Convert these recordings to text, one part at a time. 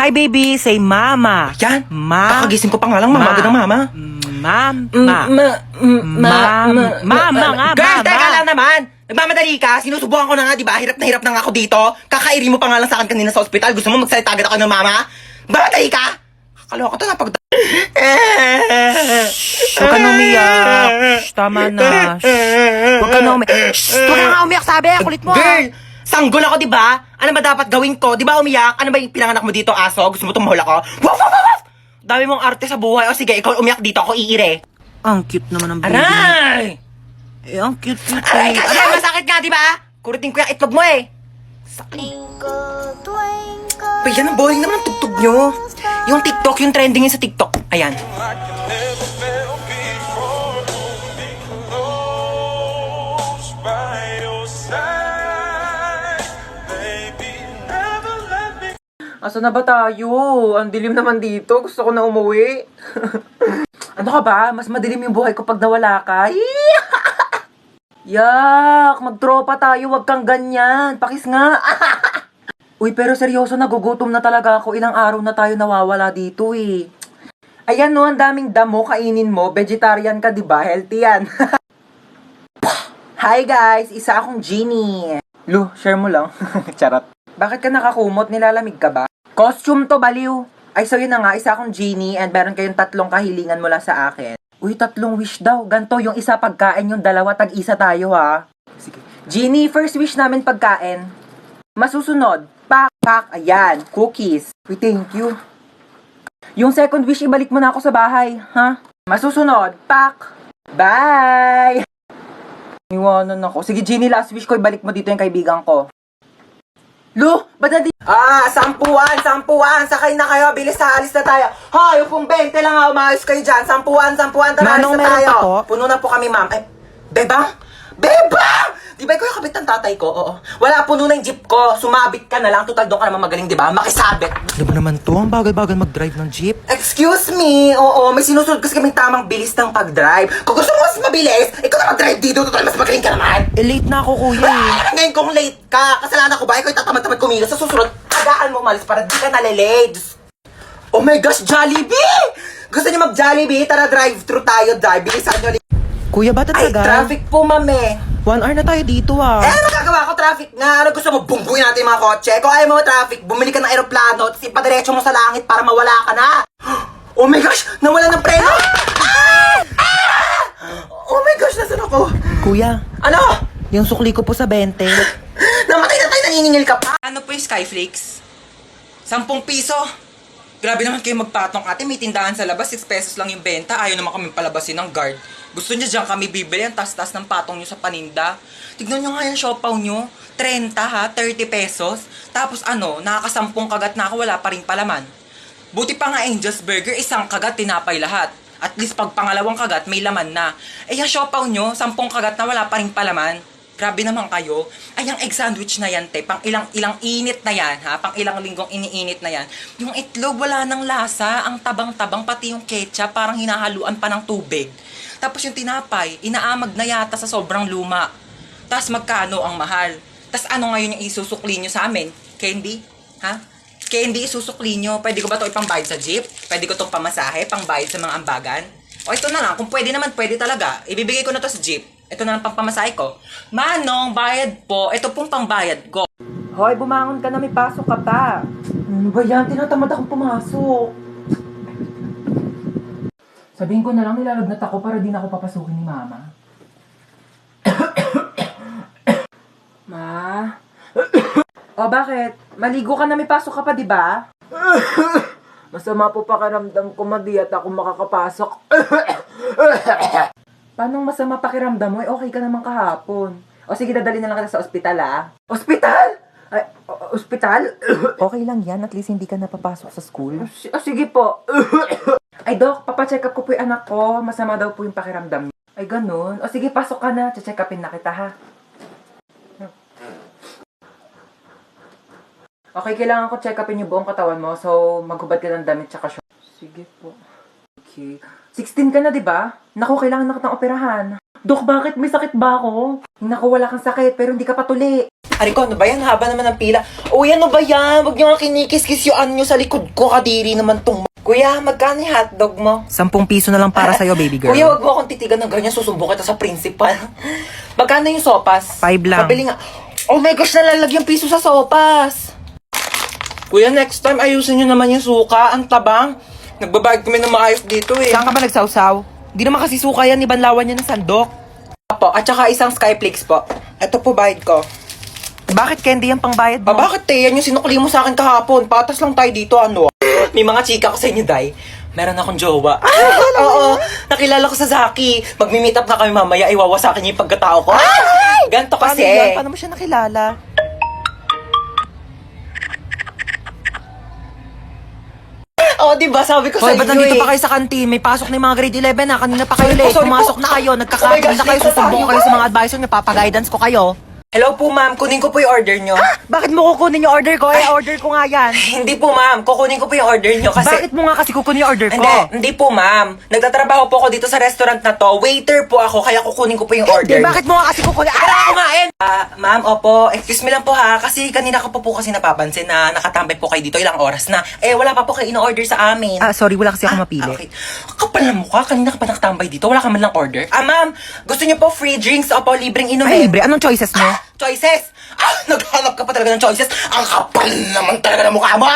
Hi, baby. Say mama. Yan. Ma. Kakagising ko pa nga lang, mama. Agad ng mama. Mama nga, Girl, mama. teka lang naman. Nagmamadali ka. Sinusubukan ko na nga, di ba? Hirap na nga ako dito. Kakairi mo pa nga lang sa akin kanina sa ospital. Gusto mo magsalita agad ako ng mama? Mamadali ka. Kakaloka to na pag... Huwag ka na umiyak. Shh, tama na. Huwag ka na umiyak. Huwag ka nga umiyak, sabi. Kulit mo. Girl, sanggol ako, di ba? Ano ba dapat gawin ko? Di ba umiyak? Ano ba yung pinanganak mo dito, aso? Gusto mo tumahol ako? Waf, waf, waf, waf! Dami mong arte sa buhay. O sige, ikaw umiyak dito. Ako iire. Ang cute naman ng baby. Aray! Eh, ang cute-cute. Aray, kasi masakit nga, di ba? Kuritin ko yung itlog mo eh. Sakit. Pa, yan ang boring naman ang tugtog nyo. Yung TikTok, yung trending yun sa TikTok. Ayan. Asa na ba tayo? Ang dilim naman dito. Gusto ko na umuwi. Ano ka ba? Mas madilim yung buhay ko pag nawala ka. Yak! Magtropa tayo. Wag kang ganyan. Pakis nga. Uy, pero seryoso, nagugutom na talaga ako. Ilang araw na tayo nawawala dito eh. Ayan no, ang daming damo kainin mo. Vegetarian ka, diba? Healthy yan. Hi guys! Isa akong genie. Lu, share mo lang. Charot. Bakit ka nakakumot? Nilalamig ka ba? Costume to, baliw. Ay, so yun na nga, isa akong genie and meron kayong 3 kahilingan mula sa akin. Uy, 3 wish daw. Ganto, yung isa pagkain, yung 2, tag-isa tayo ha. Sige. Genie, first wish namin pagkain. Masusunod, pak, ayan, cookies. Uy, thank you. Yung second wish, ibalik mo na ako sa bahay, ha? Masusunod, pak, bye! Iwanan ako. Sige, Genie, last wish ko, ibalik mo dito yung kaibigan ko. Lu, ba't na di... sampuan! Sakay na kayo, bilis na, alis na tayo. Hoy, upong 20 lang ha, umayos kayo dyan. Sampuan, tara, alis Manong, na meron tayo. pa po? Puno na po kami, ma'am. Ay, Bebang! Di ba ikaw yung kabit ng tatay ko? Oo. Wala, puno na yung jeep ko. Sumabit ka na lang. Total, doon ka naman magaling, di ba? Makisabit. Ano ba naman to? Ang bagal-bagal mag-drive ng jeep. Excuse me, oo, may sinusunod kasi kaming tamang bilis ng pag-drive. Kung gusto mo mas mabilis, ikaw na mag-drive dito, total mas magaling ka naman. Eh, late na ako, kuya eh. Ngayon kung late ka, kasalanan ko ba? Ikaw yung tatamad-tamad kumilos. Sa susunod, agaan mo umalis para di ka nalilate. Oh my gosh, Jollibee! Gusto niyo mag-Jollibee? Tara, drive-thru tayo, drive. Bilisan nyo. Kuya, ba't Ay, tagal? traffic po, mame. 1 hour na tayo dito ah. Eh, ano gagawa ko? Traffic nga. Ano gusto mo? Bumbuin natin yung mga kotse. Kung ayaw mo traffic, bumili ka ng aeroplano, tapos ipadiretso mo sa langit para mawala ka na. Oh my gosh! Nawala ng preno! Oh my gosh! Nasaan ako? Kuya, Ano? yung sukli ko po sa 20. Namatay na tayo, naniningil ka pa? Ano po yung Skyflakes? 10 piso. Grabe naman kayo magpatong ate. May tindahan sa labas, 6 pesos lang yung benta. Ayaw naman kami palabasin ng guard. Gusto niya dyan kami bibili ang tas-tas ng patong nyo sa paninda. Tignan nyo nga yung siopaw nyo. 30 ha, 30 pesos. Tapos ano, nakakasampung kagat na ako, wala pa rin palaman. Buti pa nga Angel's Burger, isang kagat tinapay lahat. At least pag pangalawang kagat, may laman na. Eh yung siopaw nyo, 10 kagat na wala pa rin palaman. Grabe naman kayo. Ay, yung egg sandwich na yan, te. Pang ilang init na yan, ha? Pang ilang linggong iniinit na yan. Yung itlog, wala nang lasa. Ang tabang-tabang, pati yung ketchup, parang hinahaluan pa ng tubig. Tapos yung tinapay, inaamag na yata sa sobrang luma. Tapos magkano ang mahal? Tapos ano ngayon yung isusukli nyo sa amin? Candy? Ha? Candy, isusukli nyo. Pwede ko ba ito ipambayad sa jeep? Pwede ko itong pamasahe, pangbayad sa mga ambagan? O ito na lang, kung pwede naman, pwede talaga. Ibibigay ko na to sa jeep. Ito na lang pang pamasahe ko. Manong, bayad po. Ito pong pangbayad ko. Hoy, bumangon ka na, may pasok ka pa. Ano ba yan? Tinatamad akong pumasok. Sabihin ko na lang, nilalagnat ako para di na ako papasukin ni Mama. Ma? O, bakit? Maligo ka na, may pasok ka pa, di ba? Masama po pakiramdam ko, madi at ako makakapasok. Paano masama pakiramdam mo? Eh, okay ka naman kahapon. O sige, dadali na lang kita sa ospital, ah. Ospital? Ay, ospital? Okay lang yan, at least hindi ka napapasok sa school. Sige po. Ay, Doc, papacheck up ko po yung anak ko. Masama daw po yung pakiramdam niya. Ay, ganun. O sige, pasok ka na. Check upin na kita, ha? Okay, kailangan ko check upin yung buong katawan mo. So, maghubad ka ng damit tsaka short. Sige po. Okay. 16 ka na, di ba? Naku, kailangan na kitang operahan. Dok, bakit? May sakit ba ako? Naku, wala kang sakit, pero hindi ka patuli. Ariko, ano ba yan? Haba naman ng pila. Uy, ano ba yan? Huwag niyo nga kinikis-kis yung nyo sa likod ko. Kadiri naman tong... Kuya, magkano yung hotdog mo? 10 piso na lang para sa'yo, baby girl. Kuya, wag mo akong titigan ng ganyan. Susumbo kita sa principal. Magkano yung sopas? 5 lang. Pabili nga. Oh my gosh, nalalagyan piso sa sopas. Kuya, next time ayusin nyo naman yung suka. Ang tabang. Nagbabayad kami ng maayos dito eh. Saan ka ba nagsawsaw? Hindi naman kasi suka yan, ibanlawan niya ng sandok. Po, at saka isang Skyflakes po. Ito po bayad ko. Bakit candy yan pang bayad mo? Bakit Yan yung sinukli mo sa akin kahapon. Patas lang tayo dito, ano? May mga chika ko sa inyo, Day. Meron akong jowa. Oo, nakilala ko sa Zaki. Magmi-meet up na kami mamaya, iwawasakin niya yung pagkatao ko. Ganto Paano kasi. yan? Paano mo siya nakilala? Oo, diba? Sabi ko sa Hoy, inyo ba't nandito eh. pa kayo sa kantin? May pasok na yung mga grade 11 na. Kanina pa kayo late. sorry po. Pumasok na kayo. Oh my Nagkakaroon gosh, na kayo. late na Susumbong tayo. kayo sa mga advisor niyo. Papaguidance ko kayo. Hello po, ma'am. Kunin ko po yung order nyo. Bakit mo kukunin yung order ko? Order ko nga yan. Hindi po, ma'am. Kukunin ko po yung order nyo kasi... Bakit mo nga kasi kukunin yung order ko? Hindi po, ma'am. Nagtatrabaho po ako dito sa restaurant na to. Waiter po ako, kaya kukunin ko po yung order. Bakit mo nga kasi kukunin? Para kumain! Ma'am, opo. Excuse me lang po ha. Kasi kanina ko po kasi napapansin na nakatambay po kayo dito ilang oras na. Wala pa po kayo in-order sa amin. Sorry, wala kasi ako mapili. Okay. Kapal na mukha. Kanina ka pa nakatambay dito. Wala ka man lang order. Ma'am. Gusto niyo po free drinks? Opo, libreng inumin. Ay, libre. Anong choices mo? Choices! Naghanap ka pa talaga ng choices. Ang kapal naman talaga ng mukha mo.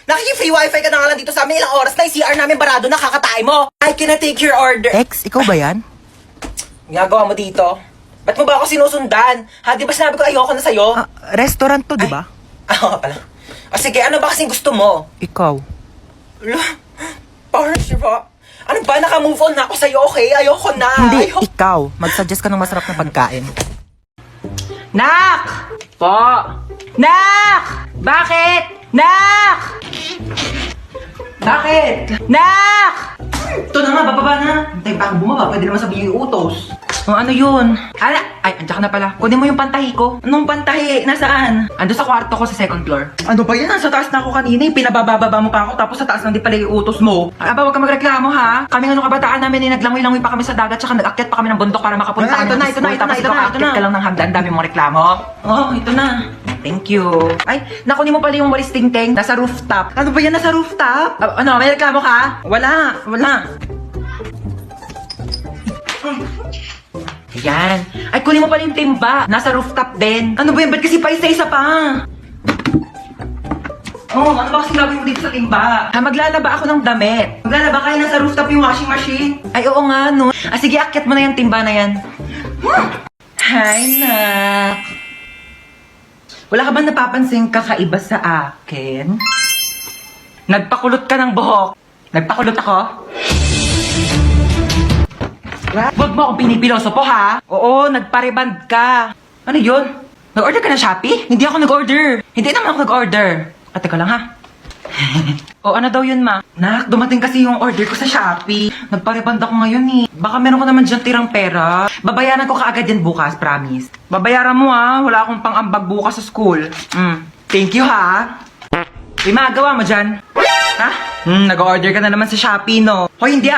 Nakiki-free wifi ka na nga lang dito sa amin. Ilang oras na yung CR namin barado na kakatay mo. I cannot take your order. Ex, ikaw ba yan? Ginagawa mo dito? Ba't mo ba ako sinusundan? Ha, di ba sinabi ko ayoko na sa'yo? Restaurant to, di ba? Oo pala. Sige, ano ba kasing gusto mo? Ikaw. Parang sure ba? Ano ba? Naka-move on na ako sa'yo, okay? Ayoko na. Hindi, ikaw. Mag-suggest ka ng masarap na pagkain. Nak! Po. Nak! Bakit? Nak! Bakit? Nak! Ito na nga, bababa na. Hintay pa akong bumaba, pwede naman sabihin yung utos. Ano yun? Ay, andiyan ka na pala. Kunin mo yung pantahi ko. Anong pantahi? Nasaan? Ando sa kwarto ko sa second floor. Ano ba yan? Nasa taas na ako kanina. Pinabababa mo pa ako, tapos sa taas lang di pala yung utos mo. Aba, huwag ka magreklamo ha. Kami nga nung kabataan namin, naglangoy-langoy pa kami sa dagat, tsaka nag-akyat pa kami ng bundok para makapunta kami ng school. Tapos ikaw aakyat ka lang ng hagdan, dami mong reklamo. Oh, ito na. Thank you. Ay, nakunin mo pala yung walis ting-ting. Nasa rooftop. Ano ba yan? Nasa rooftop? Ano, may reklamo ka? Wala. Ayan. Ay, kunin mo pala yung timba. Nasa rooftop din. Ano ba yan? Ba't kasi pa isa-isa pa? Oh, ano ba kasi gagawin mo dito sa timba? Maglalaba ako ng damit. Maglalaba kaya nasa rooftop yung washing machine? Ay, oo nga, no. Sige, akyat mo na yung timba na yan. Hi, nak. Wala ka ba napapansin kakaiba sa akin? Nagpakulot ka ng buhok. Nagpakulot ako? Huwag mo akong pinipiloso po, ha? Oo, nagpareband ka. Ano yun? Nag-order ka na Shopee? Hindi ako nag-order. Hindi naman ako nag-order. Teka lang, ha? O, ano daw yun, ma? Nak, dumating kasi yung order ko sa Shopee. Nagpareband ako ngayon, eh. Baka meron ko naman dyan tirang pera. Babayaran ko kaagad yan bukas, promise. Babayaran mo, ha? Wala akong pang-ambag bukas sa school. Thank you, ha? May magawa mo dyan? Ha? Nag-order ka na naman sa Shopee, no? Hoy, hindi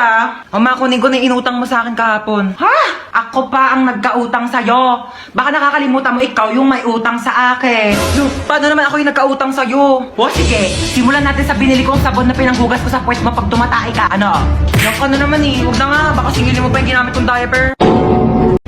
Makunin ko na yung inutang mo sa akin kahapon. Ha? Ako pa ang nagkautang sa'yo. Baka nakakalimutan mo ikaw yung may utang sa akin. Paano naman ako yung nagkautang sa'yo? O sige, simulan natin sa binili kong sabon na pinanghugas ko sa puwet mo pag tumatay ka. Ano? Yung ano naman eh. Huwag na nga. Baka singilin mo pa yung ginamit kong diaper.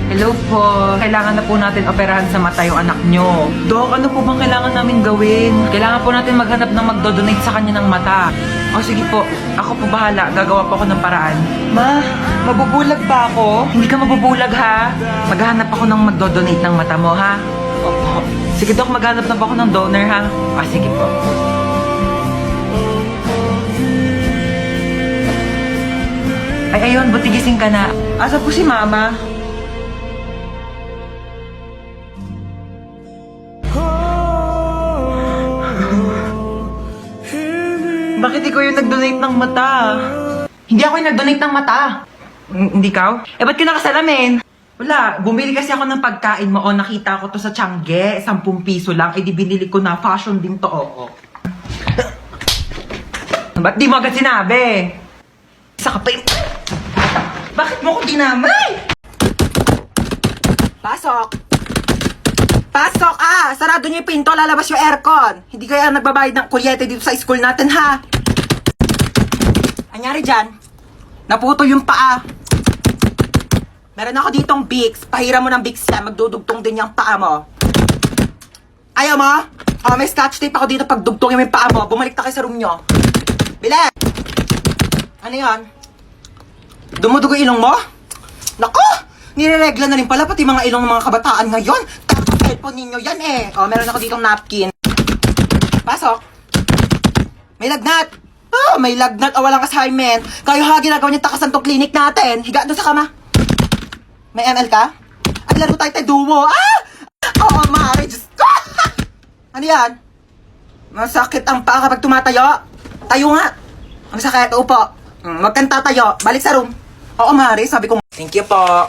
Hello po. Kailangan na po natin operahan sa mata yung anak nyo. Dok, ano po bang kailangan namin gawin? Kailangan po natin maghanap ng magdodonate sa kanya ng mata. O sige po, ako po bahala. Gagawa po ako ng paraan. Ma, mabubulag ba ako? Hindi ka mabubulag ha. Maghanap ako ng magdodonate ng mata mo ha. Opo. Sige Dok, maghanap na po ako ng donor ha. Sige po. Ay ayun, buti gising ka na. Asa po si Mama? Bakit ikaw yung nag-donate ng mata? Hindi ako yung nag-donate ng mata. Hindi ikaw? Ba't ka nakasalamin? Wala, bumili kasi ako ng pagkain mo. Nakita ko to sa Tiangge. 10 piso lang. Di binili ko na. Fashion din to. Ba't di mo agad sinabi? Isa ka pa yung... Bakit mo ko dinamay? Pasok! Pasok! Sarado niyo yung pinto, lalabas yung aircon. Hindi kaya nagbabayad ng kuryente dito sa school natin, ha? Anyari dyan? Naputo yung paa. Meron ako ditong Vicks. Pahira mo ng Vicks yan. Magdudugtong din yung paa mo. Ayaw mo? May scotch tape ako dito pag dugtongin mo yung paa mo. Bumalik na kayo sa room nyo. Bilet! Ano yan? Dumudugo ilong mo? Naku! Nireregla na rin pala pati mga ilong ng mga kabataan ngayon. Tapos cellphone ninyo yan eh. Meron ako ditong napkin. Pasok. May lagnat. May lagnat o walang assignment. Kayo ha, ginagawa niyo takasan tong clinic natin. Higa doon sa kama. May ML ka? Ay, laro tayo duo. Oo, Mari. Diyos ko. Ano yan? Masakit ang paa kapag tumatayo. Tayo nga. Ang sakit, upo. Huwag kang tatayo. Balik sa room. Oo, Mari. Sabi ko, thank you po.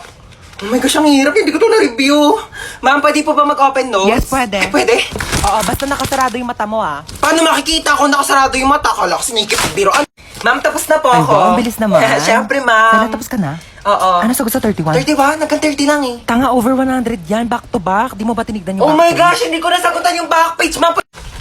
Oh my gosh, ang hirap. Hindi ko ito na-review. Ma'am, pwede po ba mag-open nose? Yes, pwede. Pwede? Oo, basta nakasarado yung mata mo, ah. Paano makikita kung nakasarado yung mata? Kala ko sinikip ang biroan. Ma'am, tapos na po Ay, ako. ang bilis naman. Siyempre, ma'am. Wala, tapos ka na? Oo. Ano sagot sa 31? 31? Nagkan 30 lang eh. Tanga, over 100 yan, back to back. Di mo ba tinignan yung Oh my back gosh, hindi ko nasagutan yung back page, ma'am.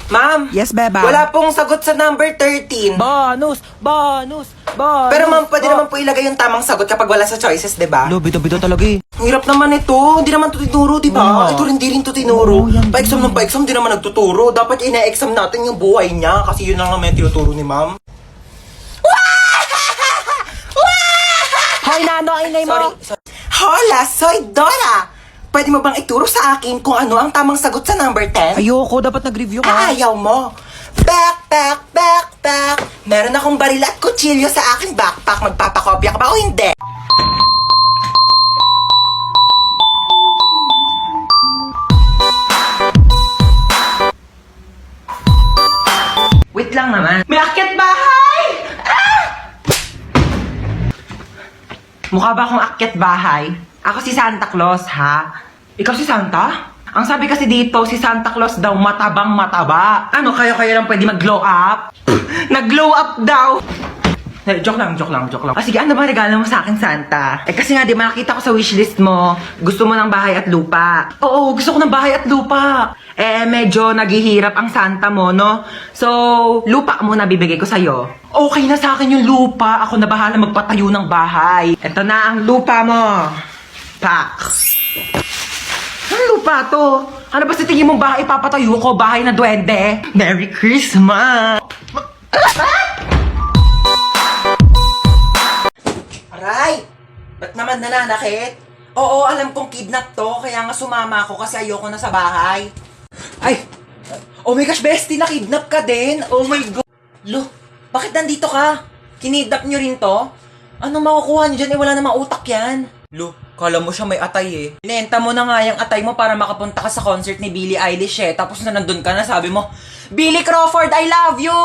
Ma'am. Yes, beba. Wala pong sagot sa number 13. Bonus! Bonus! Bonus! Pero ma'am, pwede naman po ilagay yung tamang sagot kapag wala sa choices, di ba? Lo, bito talaga eh. Ang hirap naman ito. Hindi naman ito tinuro, di ba? Oo. Ito rin, di rin ito tinuro. Oo, yan Pa-exam ng pa-exam, di naman nagtuturo. Dapat ina-exam natin yung buhay niya kasi yun lang naman yung tinuturo ni ma'am. Hoy, nano, ang inay mo! Sorry. Hola, soy Dora! Pwede mo bang ituro sa akin kung ano ang tamang sagot sa number 10? Ayoko, dapat nag-review ka. Ayaw mo. Backpack. Meron akong baril at kutsilyo sa aking backpack. Magpapakopya ka ba o hindi? Wait lang naman. May akyat bahay! Mukha ba akong akyat bahay? Ako si Santa Claus, ha? Ikaw si Santa? Ang sabi kasi dito, si Santa Claus daw matabang mataba. Ano, kayo lang pwede mag-glow up? Nag-glow up daw! Joke lang. Sige, ano ba regalo mo sa akin, Santa? Kasi nga, di ba nakita ko sa wishlist mo, gusto mo ng bahay at lupa. Oo, gusto ko ng bahay at lupa. Medyo naghihirap ang Santa mo, no? So, lupa muna bibigay ko sa'yo. Okay na sa akin yung lupa. Ako na bahala magpatayo ng bahay. Ito na ang lupa mo. Pak. Ano lupa to? Ano ba sa tingin mong bahay papatayo ko? Bahay na duwende? Merry Christmas! Aray! Ba't naman nananakit? Oo, alam kong kidnap to, kaya nga sumama ako kasi ayoko na sa bahay. Ay! Oh my gosh, bestie, nakidnap ka din? Oh my God! Lo, bakit nandito ka? Kinidnap nyo rin to? Ano makukuha nyo dyan? Wala namang utak yan. Lo, kala mo siya may atay eh. Binenta mo na nga yung atay mo para makapunta ka sa concert ni Billie Eilish eh. Tapos na nandun ka na, sabi mo, Billy Crawford, I love you!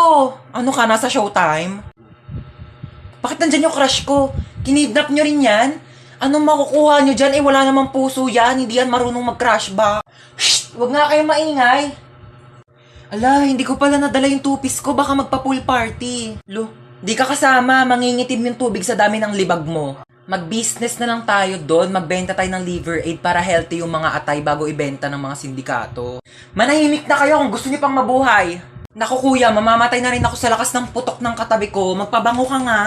Ano ka, nasa Showtime? Bakit nandyan yung crush ko? Kinidnap nyo rin yan? Anong makukuha nyo dyan? Wala namang puso yan. Hindi yan marunong mag-crush ba? Shh! Huwag nga kayong maingay. Ala, hindi ko pala nadala yung tupis ko. Baka magpa-pool party. Lo, di ka kasama. Mangingitim yung tubig sa dami ng libag mo. Mag-business na lang tayo doon. Magbenta tayo ng liver aid para healthy yung mga atay bago ibenta ng mga sindikato. Manahimik na kayo kung gusto niyo pang mabuhay. Naku kuya, mamamatay na rin ako sa lakas ng putok ng katabi ko. Magpabango ka nga.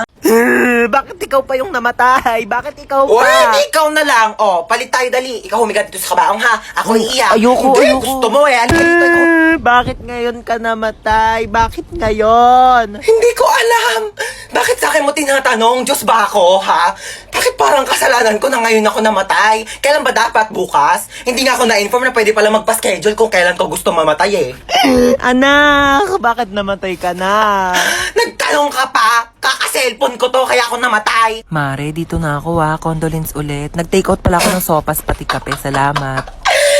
Bakit ikaw pa yung namatay? Bakit ikaw pa? O, hindi ikaw na lang. O, palit tayo dali. Ikaw humiga dito sa kabaong ha. Ako iiyak. Ayoko, Hindi, ayoko. gusto mo eh. Ano dito ikaw? Bakit ngayon ka namatay? Bakit ngayon? Hindi ko alam. Bakit sa akin mo tinatanong? Diyos ba ako, ha? Bakit parang kasalanan ko na ngayon ako namatay? Kailan ba dapat? Bukas? Hindi nga ako na-inform na pwede pala magpa-schedule kung kailan ko gusto mamatay eh. Anak, bakit namatay ka na? Nagtanong ka pa? Kaka-cellphone ko to, kaya ako namatay. Mare, dito na ako condolence ulit. Nag-take out pala ako ng sopas pati kape, salamat.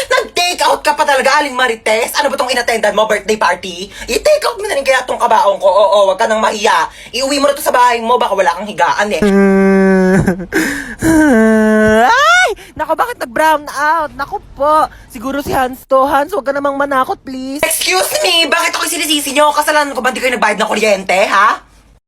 Nag-take out ka pa talaga, Aling Marites? Ano ba tong inattendan mo, birthday party? I-take out mo na rin kaya tong kabaong ko. Oo, wag ka nang mahiya. Iuwi mo na to sa bahay mo, baka wala kang higaan eh. Ay! Naku, bakit nag-brown out? Naku po, siguro si Hans to. Hans, huwag ka namang manakot, please. Excuse me, bakit ako sinisisi nyo? Kasalanan ko ba hindi kayo nagbayad ng kuryente, ha?